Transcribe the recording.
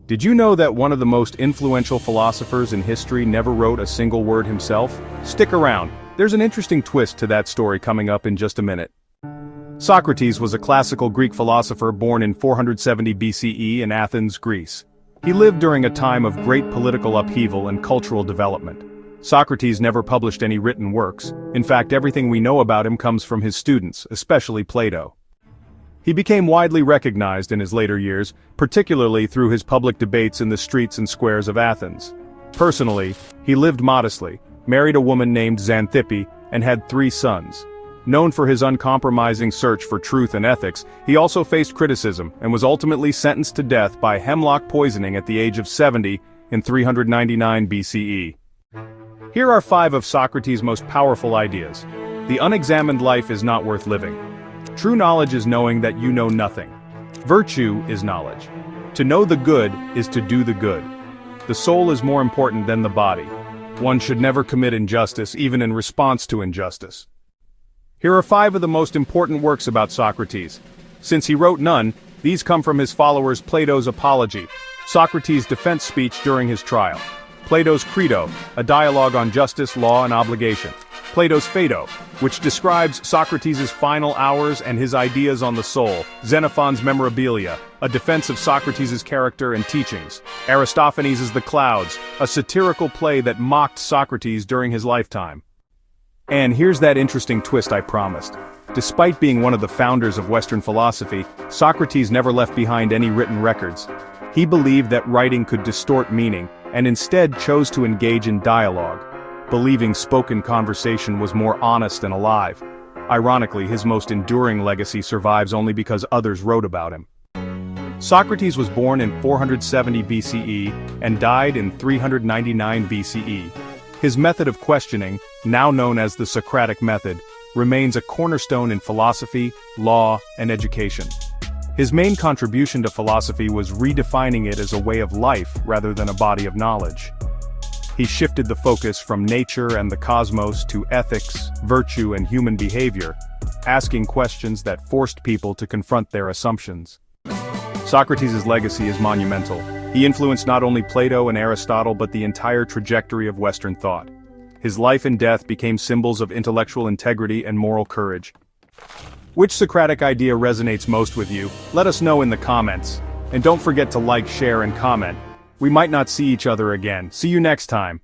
Did you know that one of the most influential philosophers in history never wrote a single word himself? Stick around, there's an interesting twist to that story coming up in just a minute. Socrates was a classical Greek philosopher born in 470 BCE in Athens, Greece. He lived during a time of great political upheaval and cultural development. Socrates never published any written works. In fact, everything we know about him comes from his students, especially Plato. He became widely recognized in his later years, particularly through his public debates in the streets and squares of Athens. Personally, he lived modestly, married a woman named Xanthippe, and had 3 sons. Known for his uncompromising search for truth and ethics, he also faced criticism and was ultimately sentenced to death by hemlock poisoning at the age of 70 in 399 BCE. Here are 5 of Socrates' most powerful ideas. The unexamined life is not worth living. True knowledge is knowing that you know nothing. Virtue is knowledge. To know the good is to do the good. The soul is more important than the body. One should never commit injustice, even in response to injustice. Here are 5 of the most important works about Socrates. Since he wrote none, these come from his followers Plato's Apology, Socrates' defense speech during his trial, Plato's Credo, a dialogue on justice, law, and obligation, Plato's Phaedo, which describes Socrates' final hours and his ideas on the soul, Xenophon's Memorabilia, a defense of Socrates' character and teachings, Aristophanes' The Clouds, a satirical play that mocked Socrates during his lifetime. And here's that interesting twist I promised. Despite being one of the founders of Western philosophy, Socrates never left behind any written records. He believed that writing could distort meaning, and instead chose to engage in dialogue, believing spoken conversation was more honest and alive. Ironically, his most enduring legacy survives only because others wrote about him. Socrates was born in 470 BCE and died in 399 BCE. His method of questioning, now known as the Socratic method, remains a cornerstone in philosophy, law, and education. His main contribution to philosophy was redefining it as a way of life rather than a body of knowledge. He shifted the focus from nature and the cosmos to ethics, virtue, and human behavior, asking questions that forced people to confront their assumptions. Socrates' legacy is monumental. He influenced not only Plato and Aristotle but the entire trajectory of Western thought. His life and death became symbols of intellectual integrity and moral courage. Which Socratic idea resonates most with you? Let us know in the comments. And don't forget to like, share, and comment. We might not see each other again. See you next time.